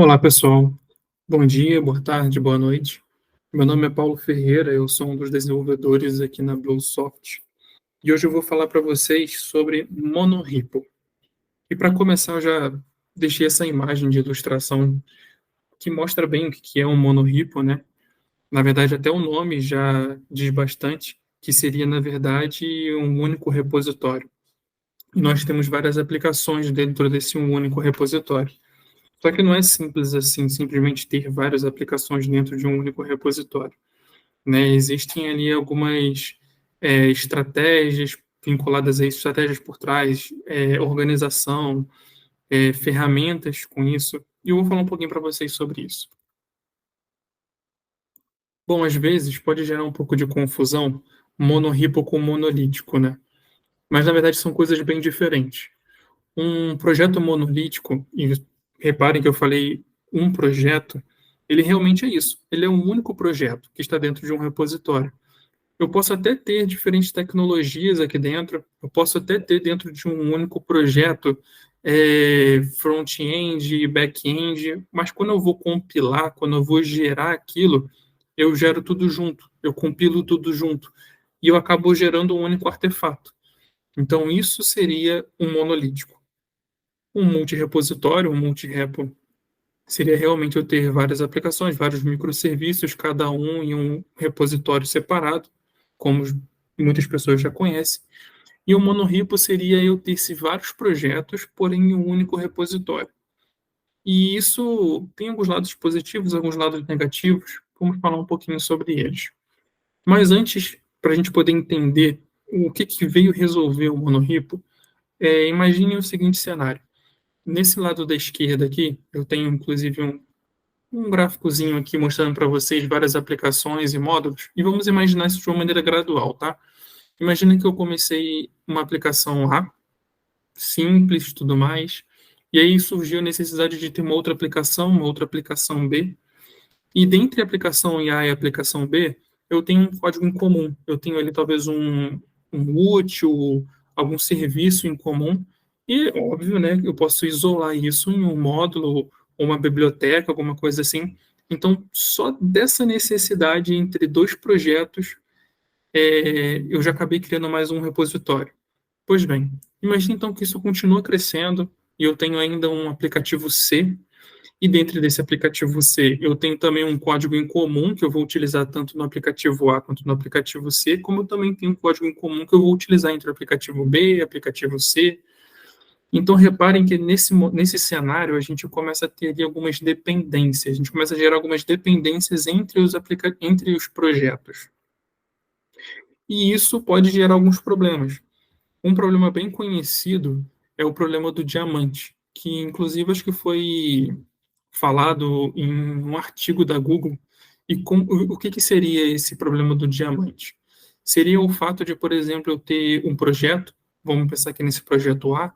Olá, pessoal. Bom dia, boa tarde, boa noite. Meu nome é Paulo Ferreira, eu sou um dos desenvolvedores aqui na Bluesoft. E hoje eu vou falar para vocês sobre monorepo. E para começar, eu já deixei essa imagem de ilustração que mostra bem o que é um monorepo, né? Na verdade, até o nome já diz bastante, que seria, na verdade, um único repositório. E nós temos várias aplicações dentro desse único repositório. Só que não é simples assim, simplesmente ter várias aplicações dentro de um único repositório, né? Existem ali algumas estratégias vinculadas a isso, estratégias por trás, organização, ferramentas com isso, e eu vou falar um pouquinho para vocês sobre isso. Bom, às vezes pode gerar um pouco de confusão monorripo com monolítico, né? Mas na verdade são coisas bem diferentes. Um projeto monolítico, e reparem que eu falei um projeto, ele realmente é isso. Ele é um único projeto que está dentro de um repositório. Eu posso até ter diferentes tecnologias aqui dentro, eu posso até ter dentro de um único projeto front-end e back-end, mas quando eu vou compilar, quando eu vou gerar aquilo, eu gero tudo junto, eu compilo tudo junto, e eu acabo gerando um único artefato. Então, isso seria um monolítico. Um multi-repositório, um multi-repo, seria realmente eu ter várias aplicações, vários microserviços, cada um em um repositório separado, como muitas pessoas já conhecem. E o monorepo seria eu ter vários projetos, porém em um único repositório. E isso tem alguns lados positivos, alguns lados negativos. Vamos falar um pouquinho sobre eles. Mas antes, para a gente poder entender o que veio resolver o monorepo, imagine o seguinte cenário. Nesse lado da esquerda aqui, eu tenho inclusive um gráficozinho aqui mostrando para vocês várias aplicações e módulos, e vamos imaginar isso de uma maneira gradual, tá? Imagina que eu comecei uma aplicação A, simples, tudo mais, e aí surgiu a necessidade de ter uma outra aplicação B, e dentre a aplicação A e a aplicação B, eu tenho um código em comum, eu tenho ali talvez um útil, algum serviço em comum, e óbvio, né, eu posso isolar isso em um módulo, ou uma biblioteca, alguma coisa assim. Então, só dessa necessidade entre dois projetos, eu já acabei criando mais um repositório. Pois bem, imagine então que isso continua crescendo e eu tenho ainda um aplicativo C, e dentro desse aplicativo C eu tenho também um código em comum que eu vou utilizar tanto no aplicativo A quanto no aplicativo C, como eu também tenho um código em comum que eu vou utilizar entre o aplicativo B e o aplicativo C. Então, reparem que nesse cenário a gente começa a ter ali algumas dependências, a gente começa a gerar algumas dependências entre os projetos. E isso pode gerar alguns problemas. Um problema bem conhecido é o problema do diamante, que inclusive acho que foi falado em um artigo da Google. E o que seria esse problema do diamante? Seria o fato de, por exemplo, eu ter um projeto, vamos pensar aqui nesse projeto A,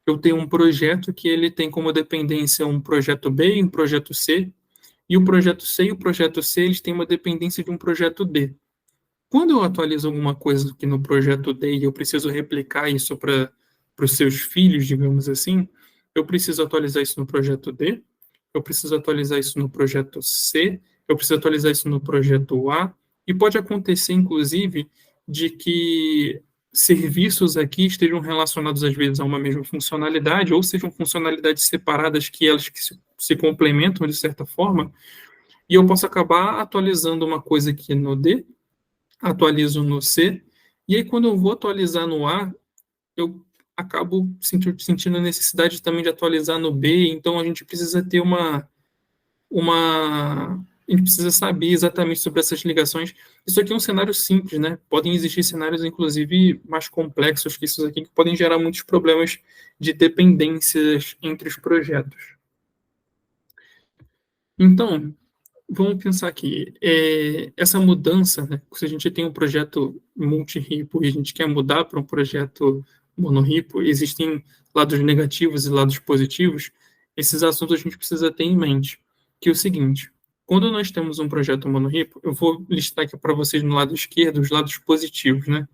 eu tenho um projeto que ele tem como dependência um projeto B e um projeto C, e o projeto C e o projeto C eles têm uma dependência de um projeto D. Quando eu atualizo alguma coisa aqui no projeto D e eu preciso replicar isso para os seus filhos, digamos assim, eu preciso atualizar isso no projeto D, eu preciso atualizar isso no projeto C, eu preciso atualizar isso no projeto A, e pode acontecer, inclusive, de que serviços aqui estejam relacionados, às vezes, a uma mesma funcionalidade, ou sejam funcionalidades separadas que elas que se complementam de certa forma, e eu posso acabar atualizando uma coisa aqui no D, atualizo no C, e aí quando eu vou atualizar no A, eu acabo sentindo a necessidade também de atualizar no B, então a gente precisa ter a gente precisa saber exatamente sobre essas ligações. Isso aqui é um cenário simples, né? Podem existir cenários, inclusive, mais complexos que isso aqui, que podem gerar muitos problemas de dependências entre os projetos. Então, vamos pensar aqui, essa mudança, né? Se a gente tem um projeto multi-repo e a gente quer mudar para um projeto monorepo, existem lados negativos e lados positivos, esses assuntos a gente precisa ter em mente, que é o seguinte, quando nós temos um projeto monorepo, eu vou listar aqui para vocês no lado esquerdo os lados positivos, né?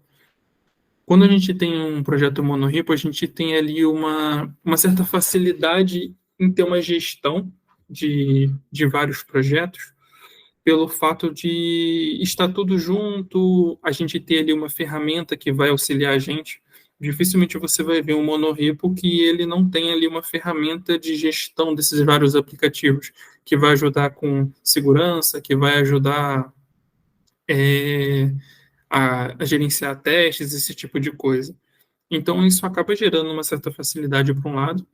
Quando a gente tem um projeto monorepo, a gente tem ali uma certa facilidade em ter uma gestão, de vários projetos, pelo fato de estar tudo junto, a gente ter ali uma ferramenta que vai auxiliar a gente. Dificilmente você vai ver um monorepo que ele não tem ali uma ferramenta de gestão desses vários aplicativos, que vai ajudar com segurança, que vai ajudar é, a gerenciar testes, esse tipo de coisa. Então, isso acaba gerando uma certa facilidade para um lado,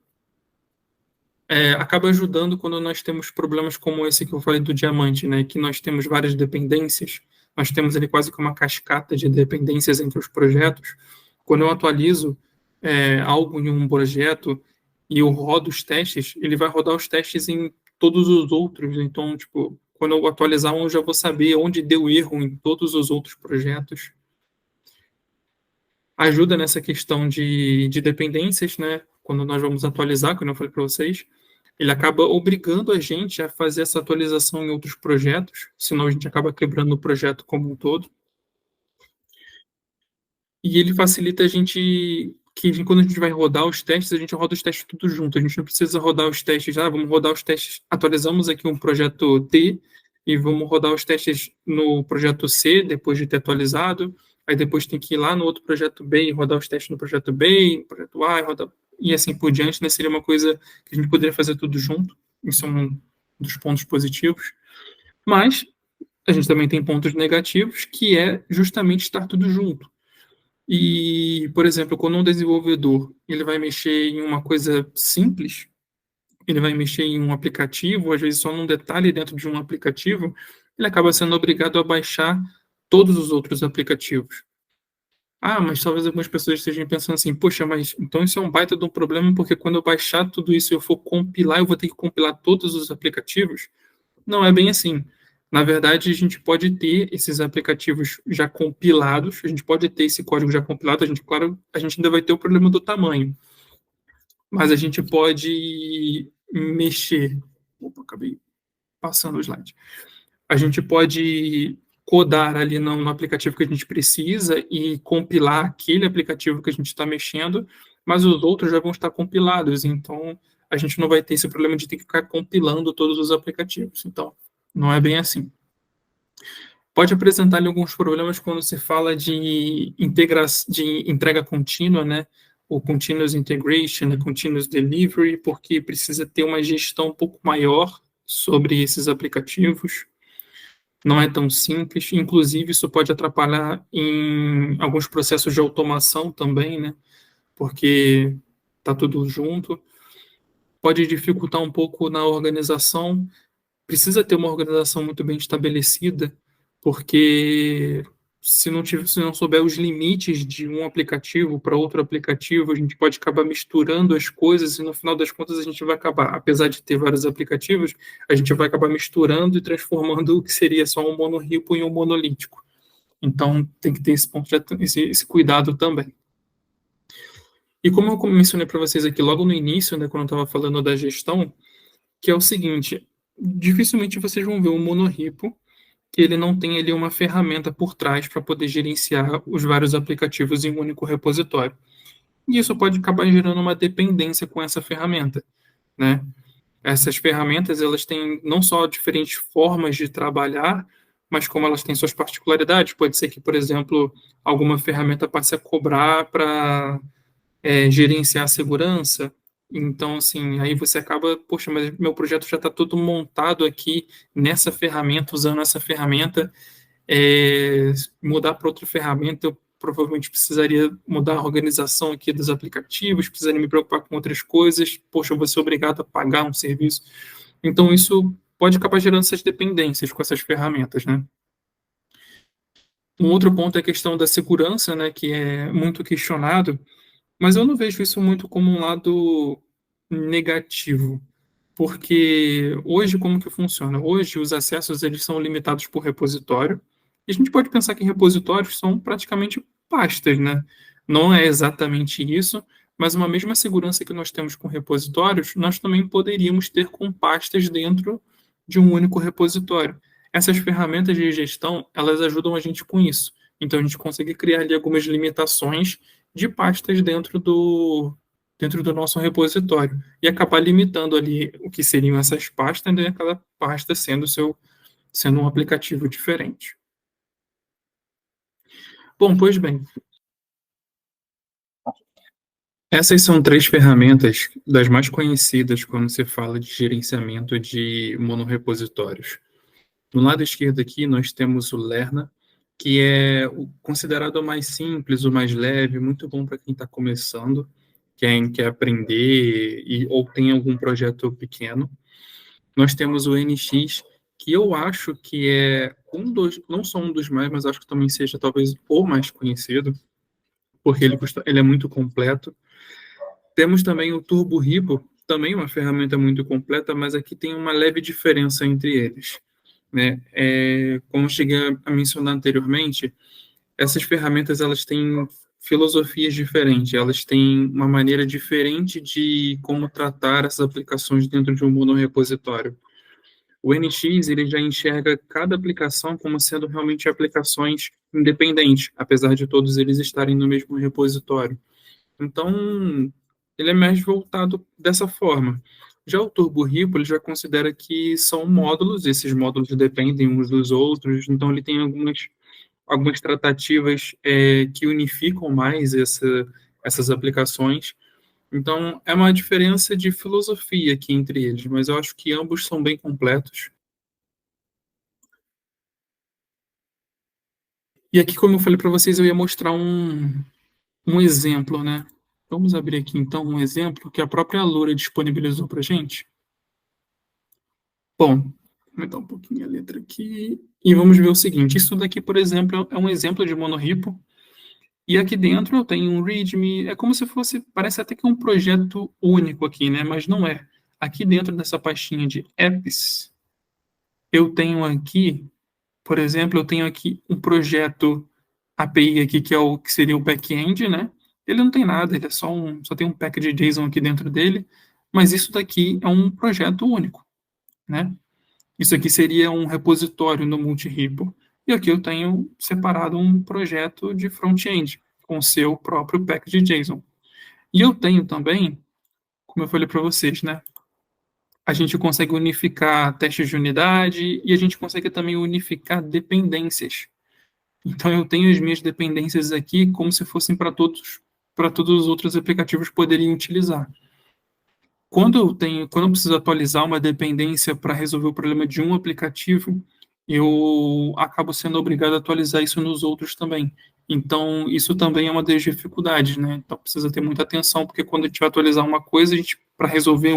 acaba ajudando quando nós temos problemas como esse que eu falei do diamante, né? Que nós temos várias dependências, nós temos ali quase que uma cascata de dependências entre os projetos. Quando eu atualizo algo em um projeto e eu rodo os testes, ele vai rodar os testes em todos os outros. Então, tipo, quando eu atualizar um, eu já vou saber onde deu erro em todos os outros projetos. Ajuda nessa questão de dependências, né? Quando nós vamos atualizar, como eu falei para vocês, ele acaba obrigando a gente a fazer essa atualização em outros projetos, senão a gente acaba quebrando o projeto como um todo. E ele facilita a gente que quando a gente vai rodar os testes, a gente roda os testes tudo junto. A gente não precisa rodar os testes, vamos rodar os testes, atualizamos aqui um projeto T e vamos rodar os testes no projeto C depois de ter atualizado. Aí depois tem que ir lá no outro projeto B e rodar os testes no projeto B, no projeto A, e assim por diante, né? Seria uma coisa que a gente poderia fazer tudo junto. Isso é um dos pontos positivos. Mas a gente também tem pontos negativos, que é justamente estar tudo junto. E, por exemplo, quando um desenvolvedor ele vai mexer em uma coisa simples, ele vai mexer em um aplicativo, às vezes só num detalhe dentro de um aplicativo, ele acaba sendo obrigado a baixar todos os outros aplicativos. Ah, mas talvez algumas pessoas estejam pensando assim, poxa, mas então isso é um baita de um problema, porque quando eu baixar tudo isso e eu for compilar, eu vou ter que compilar todos os aplicativos? Não é bem assim. Na verdade, a gente pode ter esses aplicativos já compilados, a gente pode ter esse código já compilado, claro, a gente ainda vai ter o problema do tamanho, mas a gente pode mexer. Opa, acabei passando o slide. A gente pode codar ali no aplicativo que a gente precisa e compilar aquele aplicativo que a gente está mexendo, mas os outros já vão estar compilados, então a gente não vai ter esse problema de ter que ficar compilando todos os aplicativos. Então, não é bem assim. Pode apresentar ali alguns problemas quando se fala de entrega contínua, né? O continuous integration, né? Continuous delivery, porque precisa ter uma gestão um pouco maior sobre esses aplicativos. Não é tão simples, inclusive isso pode atrapalhar em alguns processos de automação também, né? Porque está tudo junto. Pode dificultar um pouco na organização, precisa ter uma organização muito bem estabelecida, porque se não souber os limites de um aplicativo para outro aplicativo, a gente pode acabar misturando as coisas e no final das contas a gente vai acabar, apesar de ter vários aplicativos, a gente vai acabar misturando e transformando o que seria só um monorepo em um monolítico. Então tem que ter esse ponto, esse cuidado também. E como eu mencionei para vocês aqui logo no início, né, quando eu estava falando da gestão, que é o seguinte, dificilmente vocês vão ver um monorepo que ele não tem ali uma ferramenta por trás para poder gerenciar os vários aplicativos em um único repositório. E isso pode acabar gerando uma dependência com essa ferramenta, né? Essas ferramentas, elas têm não só diferentes formas de trabalhar, mas como elas têm suas particularidades. Pode ser que, por exemplo, alguma ferramenta passe a cobrar para gerenciar a segurança. Então, assim, aí você acaba, poxa, mas meu projeto já está todo montado aqui nessa ferramenta, usando essa ferramenta, mudar para outra ferramenta, eu provavelmente precisaria mudar a organização aqui dos aplicativos, precisaria me preocupar com outras coisas, poxa, eu vou ser obrigado a pagar um serviço. Então, isso pode acabar gerando essas dependências com essas ferramentas, né? Um outro ponto é a questão da segurança, né, que é muito questionado, mas eu não vejo isso muito como um lado negativo, porque hoje como que funciona? Hoje os acessos eles são limitados por repositório, e a gente pode pensar que repositórios são praticamente pastas, né? Não é exatamente isso, mas uma mesma segurança que nós temos com repositórios, nós também poderíamos ter com pastas dentro de um único repositório. Essas ferramentas de gestão, elas ajudam a gente com isso. Então a gente consegue criar ali algumas limitações de pastas dentro dentro do nosso repositório e acabar limitando ali o que seriam essas pastas, né, cada pasta sendo um aplicativo diferente. Bom, pois bem, essas são três ferramentas das mais conhecidas quando se fala de gerenciamento de monorepositórios. No lado esquerdo aqui, nós temos o Lerna, que é considerado o mais simples, o mais leve, muito bom para quem está começando, quem quer aprender ou tem algum projeto pequeno. Nós temos o NX, que eu acho que é não só um dos mais, mas acho que também seja talvez o mais conhecido, porque ele é muito completo. Temos também o Turbo Repo, também uma ferramenta muito completa, mas aqui tem uma leve diferença entre eles, né? Como eu cheguei a mencionar anteriormente, essas ferramentas elas têm filosofias diferentes, elas têm uma maneira diferente de como tratar essas aplicações dentro de um monorepositório. O NX ele já enxerga cada aplicação como sendo realmente aplicações independentes, apesar de todos eles estarem no mesmo repositório. Então, ele é mais voltado dessa forma. Já o Turbo Repo, ele já considera que são módulos, esses módulos dependem uns dos outros, então ele tem algumas tratativas que unificam mais essas aplicações. Então, é uma diferença de filosofia aqui entre eles, mas eu acho que ambos são bem completos. E aqui, como eu falei para vocês, eu ia mostrar um exemplo, né? Vamos abrir aqui, então, um exemplo que a própria Alura disponibilizou para a gente. Bom, vou aumentar um pouquinho a letra aqui. E vamos ver o seguinte: isso daqui, por exemplo, é um exemplo de monorepo. E aqui dentro eu tenho um README. É como se fosse, parece até que é um projeto único aqui, né? Mas não é. Aqui dentro dessa pastinha de apps, eu tenho aqui, por exemplo, eu tenho aqui um projeto API aqui, que é o que seria o back-end, né? Ele não tem nada, ele é só tem um package JSON aqui dentro dele, mas isso daqui é um projeto único, né? Isso aqui seria um repositório no multi-repo. E aqui eu tenho separado um projeto de front-end com seu próprio package JSON. E eu tenho também, como eu falei para vocês, né? A gente consegue unificar testes de unidade e a gente consegue também unificar dependências. Então eu tenho as minhas dependências aqui como se fossem para todos os outros aplicativos poderiam utilizar. Quando eu preciso atualizar uma dependência para resolver o problema de um aplicativo, eu acabo sendo obrigado a atualizar isso nos outros também. Então, isso também é uma das dificuldades, né? Então, precisa ter muita atenção, porque quando a gente vai atualizar uma coisa, para resolver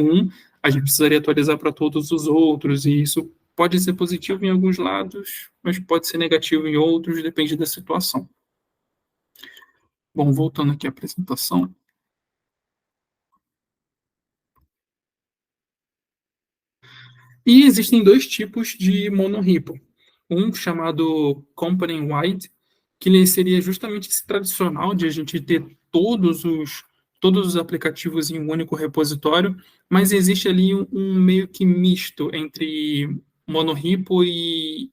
a gente precisaria atualizar para todos os outros, e isso pode ser positivo em alguns lados, mas pode ser negativo em outros, depende da situação. Bom, voltando aqui à apresentação. E existem dois tipos de monorepo. Um chamado company-wide, que ele seria justamente esse tradicional de a gente ter todos os aplicativos em um único repositório, mas existe ali um meio que misto entre monorepo e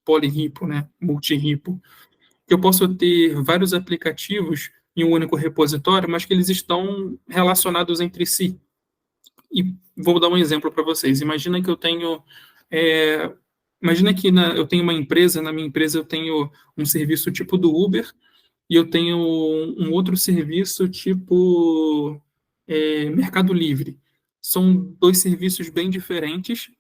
polyrepo, né? Multirepo. Eu posso ter vários aplicativos em um único repositório, mas que eles estão relacionados entre si. E vou dar um exemplo para vocês. Imagina que eu tenho. É, imagina que eu tenho uma empresa, na minha empresa eu tenho um serviço tipo do Uber e eu tenho um outro serviço tipo Mercado Livre. São dois serviços bem diferentes,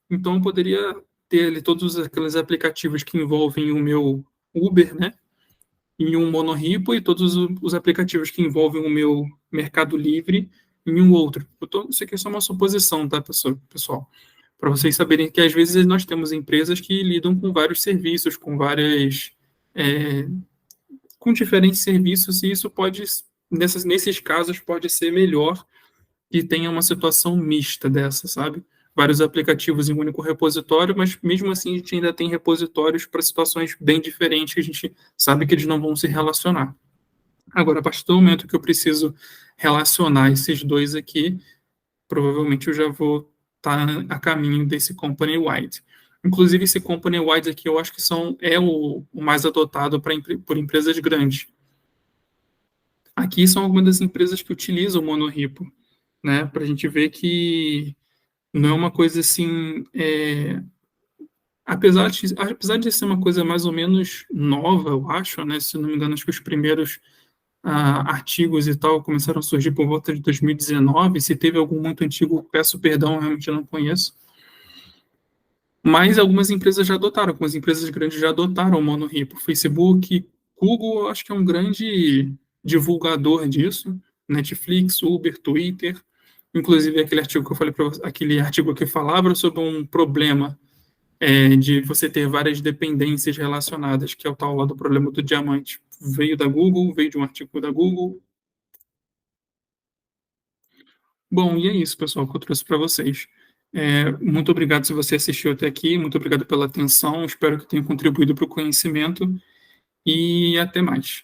então eu poderia ter ali todos aqueles aplicativos que envolvem o meu Uber, né? Em um monorepo e todos os aplicativos que envolvem o meu Mercado Livre em um outro. Isso aqui é só uma suposição, tá, pessoal? Para vocês saberem que às vezes nós temos empresas que lidam com vários serviços, é, com diferentes serviços, e isso pode, nesses casos, pode ser melhor que tenha uma situação mista dessa, sabe? Vários aplicativos em um único repositório, mas mesmo assim a gente ainda tem repositórios para situações bem diferentes que a gente sabe que eles não vão se relacionar. Agora, a partir do momento que eu preciso relacionar esses dois aqui, provavelmente eu já vou estar a caminho desse company-wide. Inclusive, esse company-wide aqui eu acho que é o mais adotado por empresas grandes. Aqui são algumas das empresas que utilizam o monorepo, né? Para a gente ver que não é uma coisa assim. Apesar de ser uma coisa mais ou menos nova, eu acho, né? Se não me engano, acho que os primeiros artigos e tal começaram a surgir por volta de 2019. Se teve algum muito antigo, peço perdão, eu realmente não conheço. Mas algumas empresas já adotaram, algumas empresas grandes já adotaram o monorepo. Facebook, Google, eu acho que é um grande divulgador disso. Netflix, Uber, Twitter. Inclusive aquele artigo que eu falei para você, aquele artigo que falava sobre um problema de você ter várias dependências relacionadas, que é o tal lá do problema do diamante. Veio da Google, veio de um artigo da Google. Bom, e é isso, pessoal, que eu trouxe para vocês. Muito obrigado se você assistiu até aqui, muito obrigado pela atenção, espero que tenha contribuído para o conhecimento e até mais.